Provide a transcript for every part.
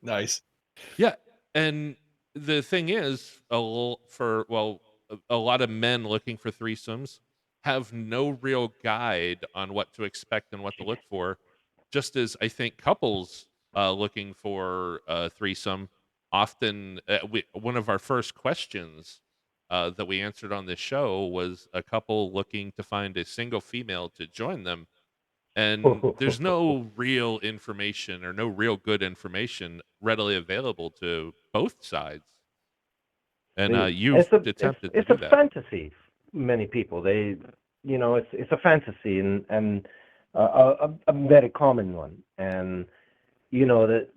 Nice. Yeah, and the thing is, a lot of men looking for threesomes have no real guide on what to expect and what to look for. Just as I think couples looking for a threesome often, one of our first questions that we answered on this show was a couple looking to find a single female to join them, and there's no real information or no real good information readily available to both sides. And See, you've attempted to it's do a that. fantasy. Many people they, it's a fantasy, and a very common one, and that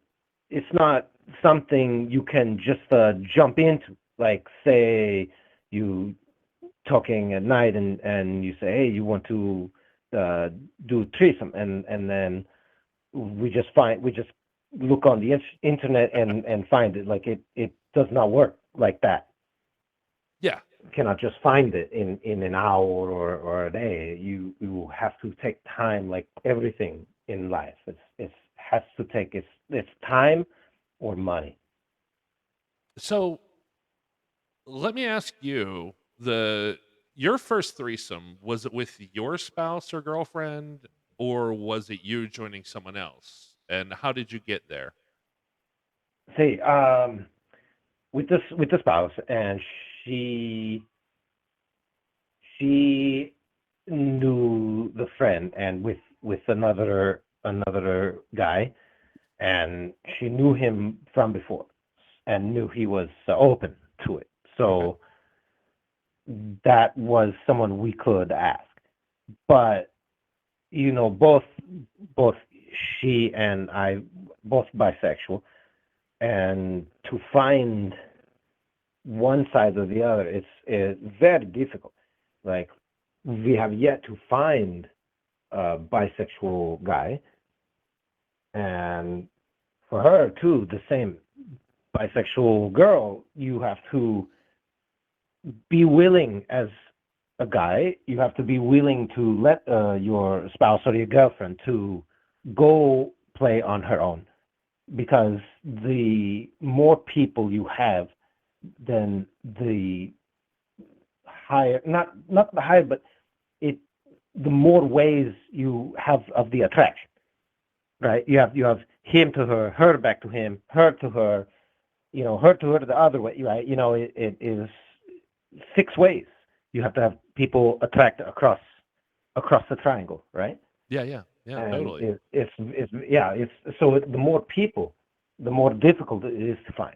it's not something you can just jump into. Like, say you talking at night, and you say, hey, you want to uh, do threesome, and then we just look on the internet and find it. Like, it does not work like that. Yeah. You cannot just find it in an hour or a day. You have to take time, like everything in life. It has to take its time or money. So let me ask you, the your first threesome, was it with your spouse or girlfriend, or was it you joining someone else? And how did you get there? See, with the spouse, and she she knew the friend, and with another guy, and she knew him from before, and knew he was open to it. Okay. So that was someone we could ask. But both she and I, both bisexual, and to find one side or the other, it's very difficult. Like, we have yet to find a bisexual guy, and for her too, the same. Bisexual girl, you have to be willing, as a guy, you have to be willing to let your spouse or your girlfriend to go play on her own, because the more people you have, then the higher, not the higher, but it the more ways you have of the attraction, right? You have him to her back to him, her to her, her to her the other way, right? It is six ways. You have to have people attract across the triangle, right? Yeah, yeah, yeah, And totally. it's yeah, it's so the more people, the more difficult it is to find.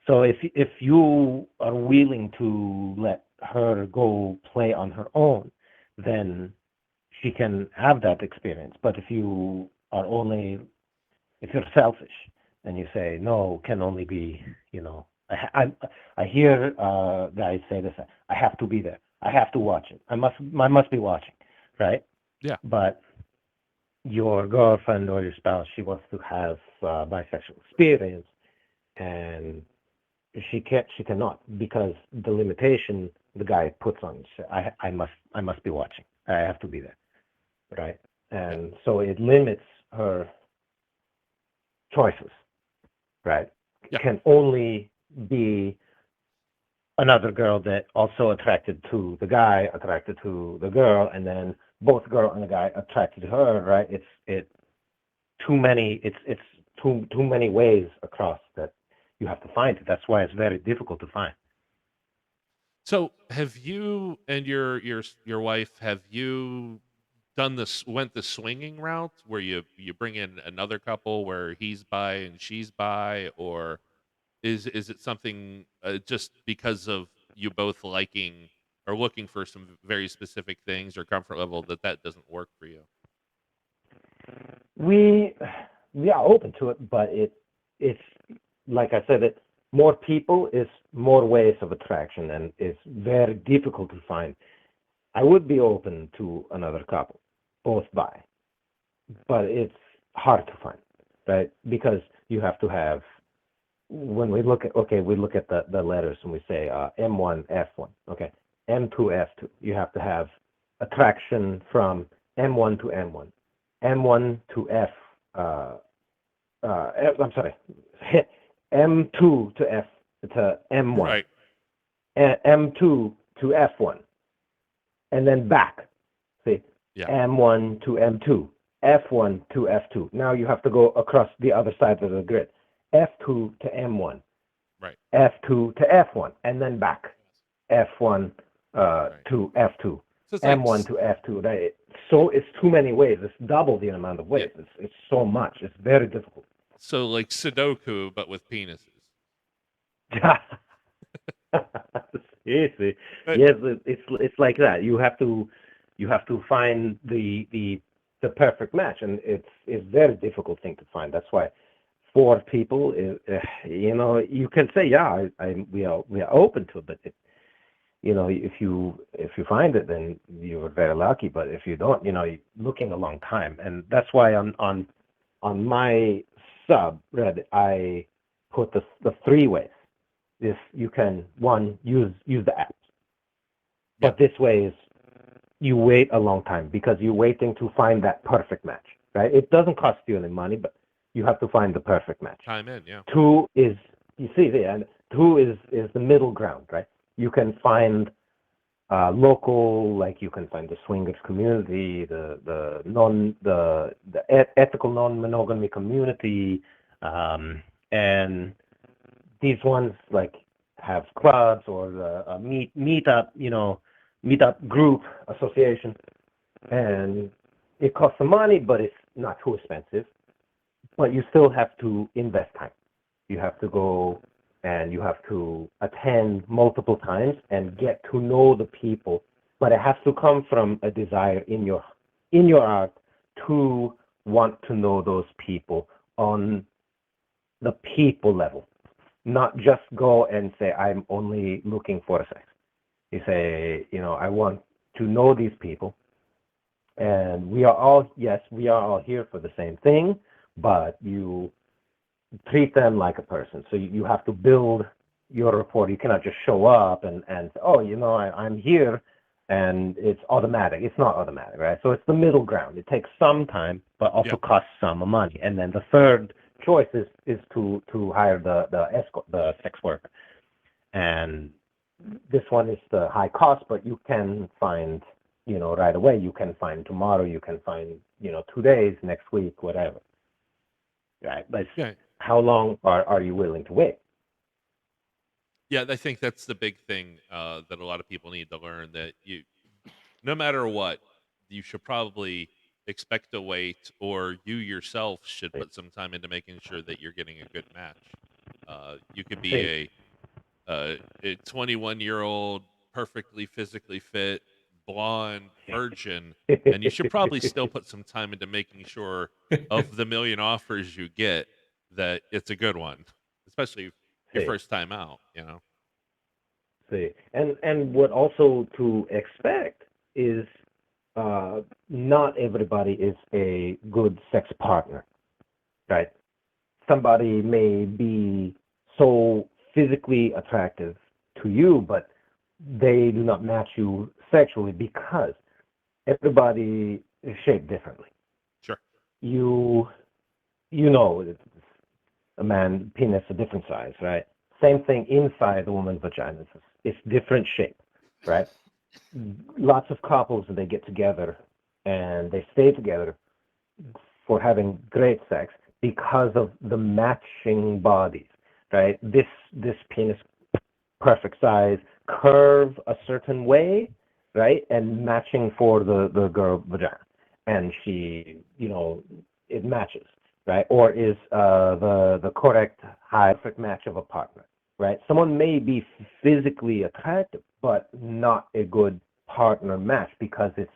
So if you are willing to let her go play on her own, then she can have that experience. But if you're selfish and you say no, can only be, I hear guys say this: I have to be there, I have to watch it, I must be watching, right? Yeah. But your girlfriend or your spouse, she wants to have bisexual experience, and she cannot, because the limitation the guy puts on. I must be watching. I have to be there, right? Yeah. And so it limits her choices, right? Yeah. Can only be another girl that also attracted to the guy, attracted to the girl, and then both girl and the guy attracted to her, right? It's too many. It's too many ways across that you have to find it. That's why it's very difficult to find. So, have you and your wife, have you done this went the swinging route where you bring in another couple where he's bi and she's bi, or is it something just because of you both liking or looking for some very specific things or comfort level that doesn't work for you? We we are open to it, but it's like I said, it more people is more ways of attraction, and it's very difficult to find. I would be open to another couple, both bi, but it's hard to find, right? Because you have to have, when we look at the letters, and we say M1 F1, okay, M2 F2. You have to have attraction from M1 to M1, M1 to F. I'm sorry, M2 to F to M1, Right. M2 to F1, and then back. See, Yeah. M1 to M2, F1 to F2. Now you have to go across the other side of the grid. F2 to M1, Right. F2 to F1, and then back. F1 Right. to F2, So it's like M1 to F2. Right? So it's too many ways. It's double the amount of ways. It's so much. It's very difficult. so like Sudoku, but with penises. Seriously, Uh, yes, it's like that. You have to find the perfect match, and it's very difficult thing to find. That's why four people, you can say, yeah, we are open to it, but if you find it, then you're very lucky. But if you don't, you're looking a long time, and that's why on my subreddit I put the three ways. This you can use the apps, yeah. but this way is you wait a long time because you're waiting to find that perfect match, right? It doesn't cost you any money, but you have to find the perfect match. Time in, yeah. Two is you see and two is the middle ground, right? You can find local, like you can find the swingers community, the ethical non-monogamy community, and these ones like have clubs or a meetup, meetup group association, and it costs some money, but it's not too expensive. But you still have to invest time. You have to go and you have to attend multiple times and get to know the people. But it has to come from a desire in your heart to want to know those people on the people level, not just go and say I'm only looking for sex. You say, I want to know these people, and we are all here for the same thing, but you treat them like a person. So you have to build your rapport. You cannot just show up and say, oh, I'm here, and it's automatic. It's not automatic, right? So it's the middle ground. It takes some time, but also costs some money. And then the third choice is to hire the escort, the sex worker. And this one is the high cost, but you can find, right away. You can find tomorrow. You can find, 2 days, next week, whatever. Right? But how long are you willing to wait? Yeah, I think that's the big thing that a lot of people need to learn, that no matter what, you should probably expect to wait, or you yourself should put some time into making sure that you're getting a good match. You could be a 21-year-old, perfectly physically fit, blonde virgin, and you should probably still put some time into making sure of the million offers you get that it's a good one, especially your See, first time out. see, and what also to expect is not everybody is a good sex partner, right? Somebody may be so physically attractive to you, but they do not match you sexually because everybody is shaped differently. Sure. You you know a man penis a different size, right? Same thing inside the woman's vagina. It's different shape, right? Lots of couples they get together and they stay together for having great sex because of the matching bodies, right? This penis perfect size, curve a certain way, right? And matching for the girl vagina. And she, it matches, right? Or is the correct high perfect match of a partner, right? Someone may be physically attractive, but not a good partner match because it's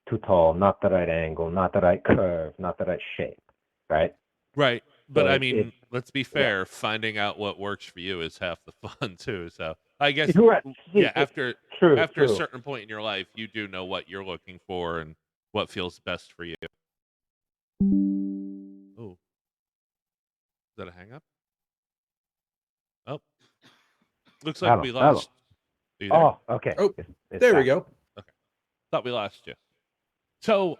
too tall, not the right angle, not the right curve, not the right shape, right? Right. But So I it mean, let's be yeah. fair, finding out what works for you is half the fun too. So I guess You're right. yeah, after True, after a true. certain point in your life, you do know what you're looking for and what feels best for you. Oh, is that a hang up? Oh, looks like Hello, we hello. lost. Are you there? Oh, okay. Oh, It's there we back. go. Okay. Thought we lost you. So,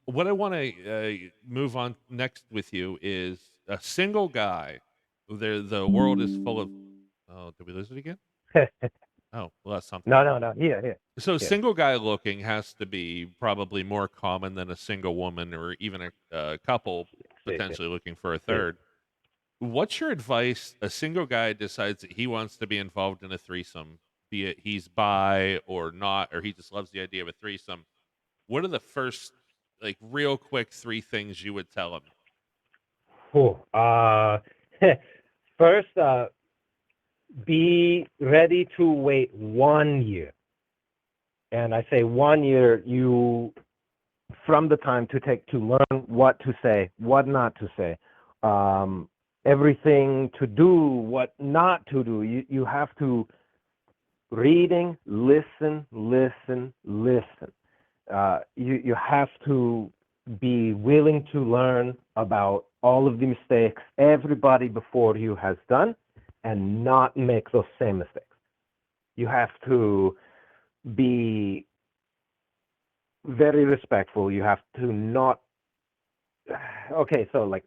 what I want to move on next with you is a single guy. The world is full of. Oh, did we lose it again? Oh, well, that's something. No, no, no. Here, here, So, here. single guy looking has to be probably more common than a single woman or even a couple See, see, potentially looking for a see. third. What's your advice? A single guy decides that he wants to be involved in a threesome, be it he's bi or not, or he just loves the idea of a threesome. What are the first, like, real quick three things you would tell him? Oh, first, be ready to wait 1 year. And I say 1 year, you from the time to take to learn what to say, what not to say, um, everything to do, what not to do. You have to reading, listen, listen, listen. You have to be willing to learn about all of the mistakes everybody before you has done, and not make those same mistakes. You have to be very respectful. You have to not. Okay, so like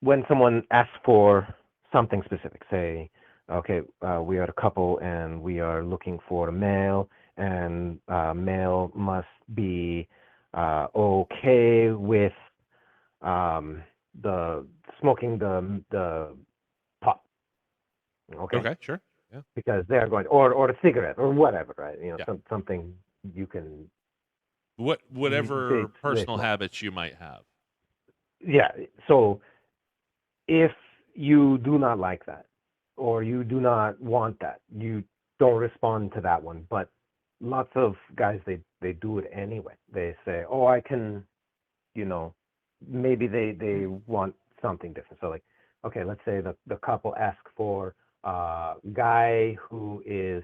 when someone asks for something specific, say, okay, we are a couple and we are looking for a male, and male must be okay with um, the smoking the pot, okay, Okay, sure. Yeah. because they're going, or a cigarette or whatever, right? Yeah. Something you can Whatever they personal smoke. habits you might have. Yeah. So if you do not like that, or you do not want that, you don't respond to that one. But lots of guys, they do it anyway. They say, oh, I can, you know, maybe they want something different. So like, okay, let's say the couple ask for a guy who is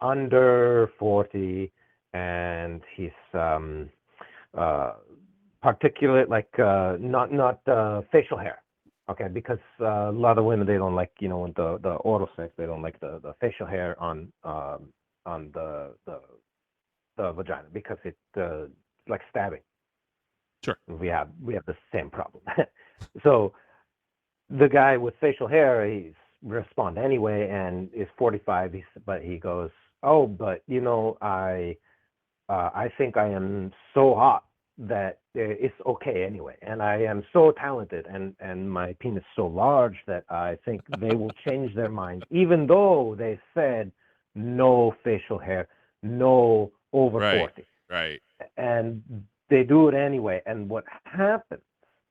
under 40, and he's uh, particulate, like not facial hair. Okay, because a lot of women, they don't like, the oral sex. They don't like the facial hair on the vagina, because it like stabbing. Sure. We have the same problem. So the guy with facial hair, he's respond anyway, and is 45. But he goes, oh, but I think I am so hot that it's okay anyway, and I am so talented, and my penis so large that I think they will change their mind, even though they said no facial hair, no over Right. 40, Right. and they do it anyway. And what happens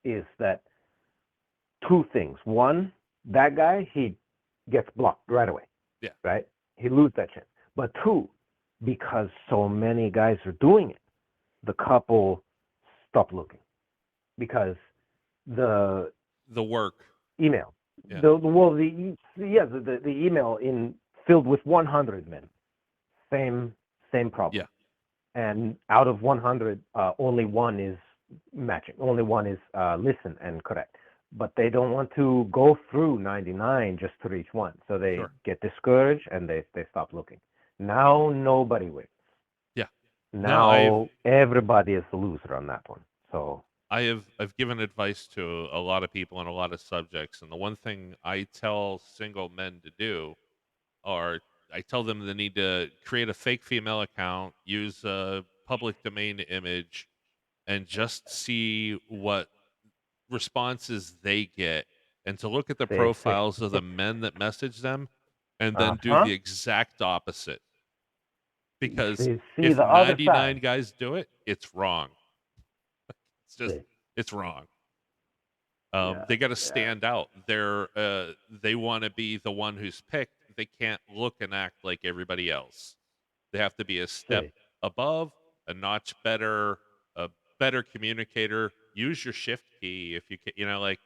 is that two things: one, that guy, he gets blocked right away, Yeah. right? He loses that chance. But two, because so many guys are doing it, the couple stop looking, because the The work. email, Yeah. the email in filled with 100 men, same Yeah. problem, and out of 100, only one is matching, only one is listen and correct. But they don't want to go through 99 just to reach one, so they Sure. get discouraged and they stop looking. Now nobody wins. Yeah. No, Now everybody is the loser on that one. So I've given advice to a lot of people on a lot of subjects, and the one thing I tell single men to do are I tell them they need to create a fake female account, use a public domain image, and just see what responses they get, and to look at the see. profiles of the men that message them, and then do Uh-huh. the exact opposite. Because See if the other 99 side. guys do it, it's wrong. It's just See. it's wrong. Yeah, They got to yeah. stand out. They want to be the one who's picked. They can't look and act like everybody else. They have to be a step See. above, a notch better, a better communicator. Use your shift key if you can. Like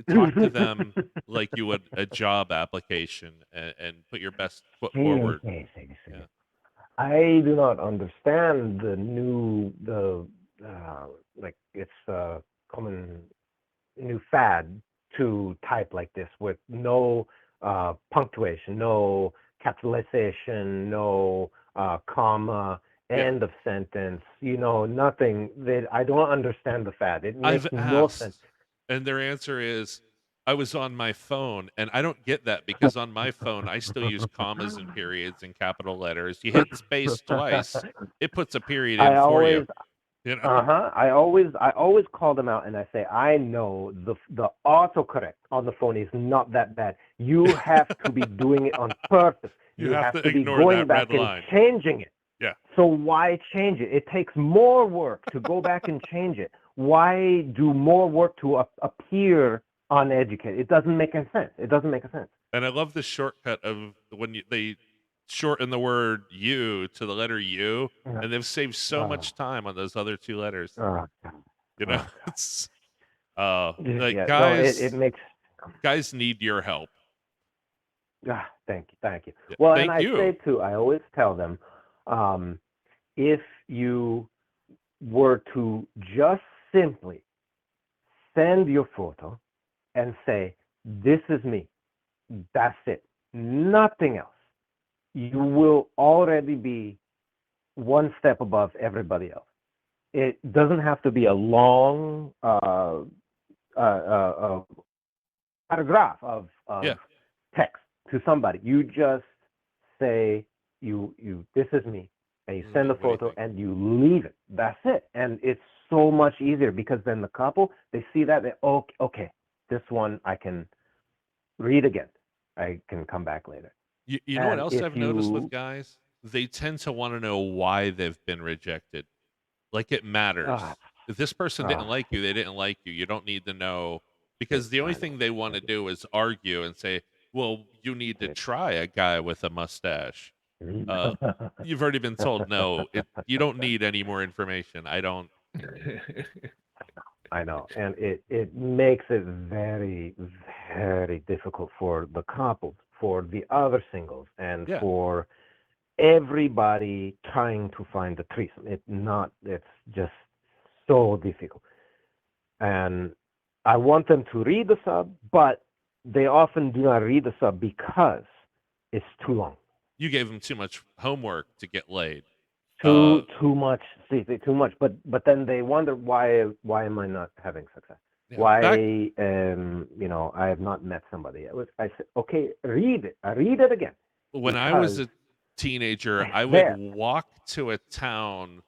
talk to them like you would a job application, and put your best foot forward. See. Yeah, I do not understand like it's common new fad to type like this, with no punctuation, no capitalization, no comma. Yeah. End of sentence. Nothing. I don't understand the fad. It makes I've no sense. asked, and their answer is, "I was on my phone," and I don't get that because on my phone, I still use commas and periods and capital letters. You hit space twice, it puts a period I in for you, always, you know? uh-huh. I always call them out and I say, I know the autocorrect on the phone is not that bad. You have to be doing it on purpose. You You have have to to be ignore going that back red and line. changing it. Yeah. So why change it? It takes more work to go back and change it. Why do more work to appear uneducated? It doesn't make any sense. It doesn't make a sense. And I love the shortcut of when they shorten the word "you" to the letter "u," and they've saved so Oh, much time on those other 2 letters, oh, you know? oh, God. It's, like, Yeah, no, it makes. guys need your help. Thank you, thank you. Yeah. Well, and Thank I you. say too, I always tell them, um, if you were to just simply send your photo and say, "This is me," that's it, nothing else. You will already be one step above everybody else. It doesn't have to be a long paragraph of Yeah. text to somebody. You just say, this is me, and you This is send me. the What do you photo think? and you leave it. That's it. And it's so much easier because then the couple, they see that, okay, this one I can read again. I can come back later. You know what And else if I've noticed with you, guys? They tend to wanna know why they've been rejected. Like, it ah, matters. If this person didn't ah, like you, they didn't like you. You don't need to know it, because the only I know. thing they wanna do is argue and say, "Well, you need to try a guy with a mustache." Uh, you've already been told, "No, you don't need any more information." I don't. I know, and it makes it very, very difficult for the couples, for the other singles, and Yeah. for everybody trying to find the threesome. It's just so difficult, and I want them to read the sub, but they often do not read the sub because it's too long. You gave them too much homework to get laid. Uh, Too much. See, too much. But then they wonder why am I not having success? yeah. Back Why I have not met somebody. I said, okay, read it. I read it again when I was because a teenager, it's I would there. walk to a town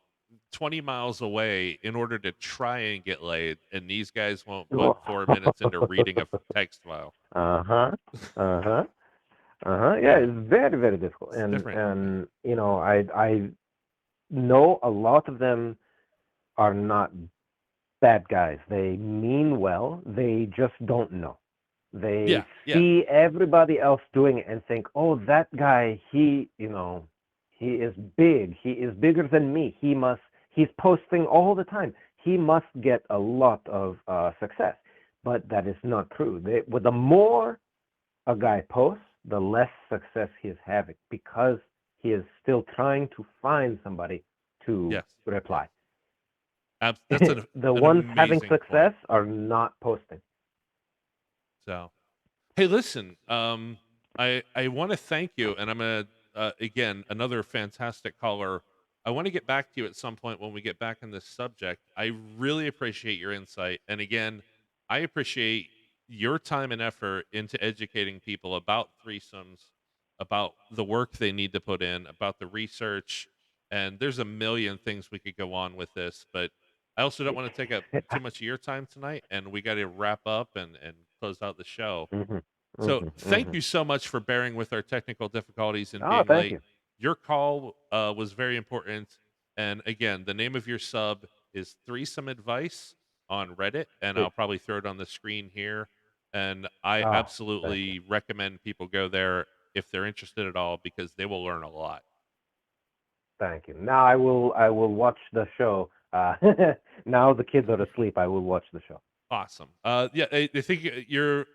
20 miles away in order to try and get laid, and these guys won't put 4 minutes into reading a text file. Uh huh. Uh huh. Uh huh. Yeah, Yeah, it's very very difficult, it's and different. I know a lot of them are not bad guys. They mean well. They just don't know. They Yeah, yeah. see everybody else doing it and think, "Oh, that guy, he is big. He is bigger than me. He's posting all the time. He must get a lot of success." But that is not true. With the more a guy posts, the less success he is having because he is still trying to find somebody to Yes, yes. reply. That's The an ones having amazing point. success are not posting. So, hey, listen, I want to thank you, and I'm gonna again another fantastic caller. I want to get back to you at some point when we get back in this subject. I really appreciate your insight, and again, I appreciate your time and effort into educating people about threesomes, about the work they need to put in, about the research, and there's a million things we could go on with this, but I also don't want to take up too much of your time tonight, and we got to wrap up and close out the show. Mhm. So Mhm. thank Mhm. you so much for bearing with our technical difficulties and Oh, being thank late. you. Your call was very important. And again, the name of your sub is Threesome Advice on Reddit, and I'll It, probably throw it on the screen here. And I oh, thank you. absolutely recommend people go there if they're interested at all because they will learn a lot. Thank you. Now I will watch the show. Now the kids are asleep. I will watch the show. Awesome. Yeah, I think you're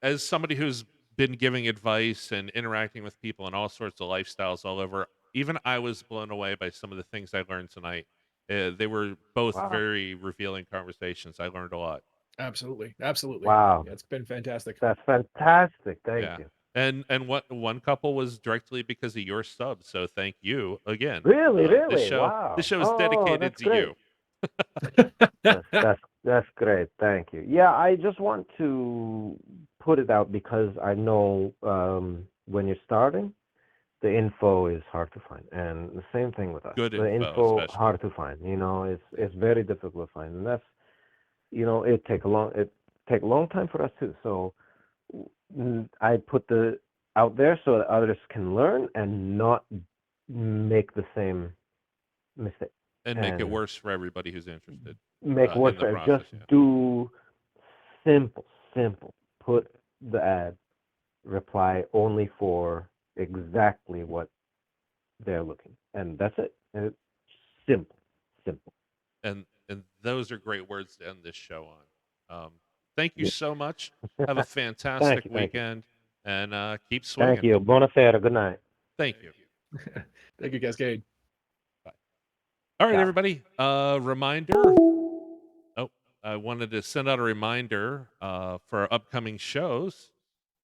as somebody who's been giving advice and interacting with people and all sorts of lifestyles all over. Even I was blown away by some of the things I learned tonight. They were both Wow. very revealing conversations. I learned a lot. Absolutely, absolutely. Wow. Yeah, it's been fantastic. That's fantastic. Thank Yeah. you. And what one couple was directly because of your sub, so thank you again. Really, This really? show this Wow. show is Oh, dedicated that's to great. you. That's great. Thank you. Yeah, I just want to put it out because I know when you're starting, the info is hard to find, and the same thing with us. Good The info, info especially. hard to find. You know, Yeah. it's very difficult to find, and that's it take a long time for us too. So I put the out there so that others can learn and not make the same mistake And make it and worse for everybody who's interested make worse in the for it. Just process. Yeah. do simple, simple. Put the ad reply only for exactly what they're looking, and that's it. And it's simple, simple. And those are great words to end this show on. Thank you Yeah. so much. Have a Thank fantastic you, thank you, weekend, and keep thank swinging. you. Buonasera. Good night. Thank you. Thank you, Cascade. Bye. All right, Ciao. everybody. Reminder. Oh, I wanted to send out a reminder for our upcoming shows.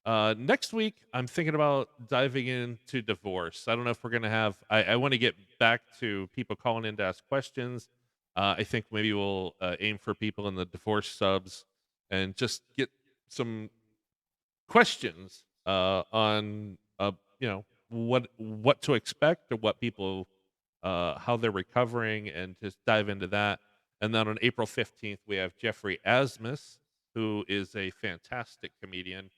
Next week, I'm thinking about diving into divorce. I don't know if we're going to have, I want to get back to people calling in to ask questions. I think maybe we'll aim for people in the divorce subs and just get some questions on, what to expect or what people how they're recovering, and just dive into that. And then on April 15th, we have Jeffrey Asmus, who is a fantastic comedian.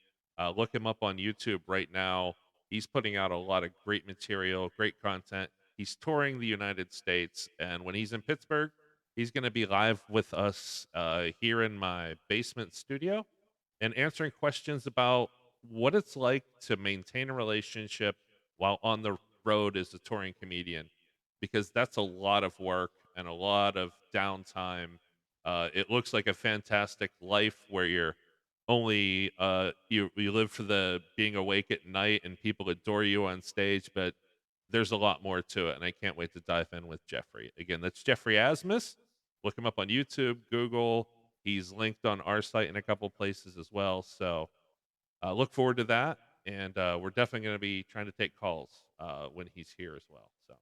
Look him up on YouTube right now. He's putting out a lot of great material, great content. He's touring the United States, and when he's in Pittsburgh, he's going to be live with us here in my basement studio and answering questions about what it's like to maintain a relationship while on the road as a touring comedian, because that's a lot of work and a lot of downtime. It looks like a fantastic life where you're only you live for the being awake at night and people adore you on stage, but there's a lot more to it, and I can't wait to dive in with Jeffrey. Again, that's Jeffrey Asmus. Look him up on YouTube, Google. He's linked on our site in a couple places as well. So look forward to that, and we're definitely going to be trying to take calls when he's here as well. So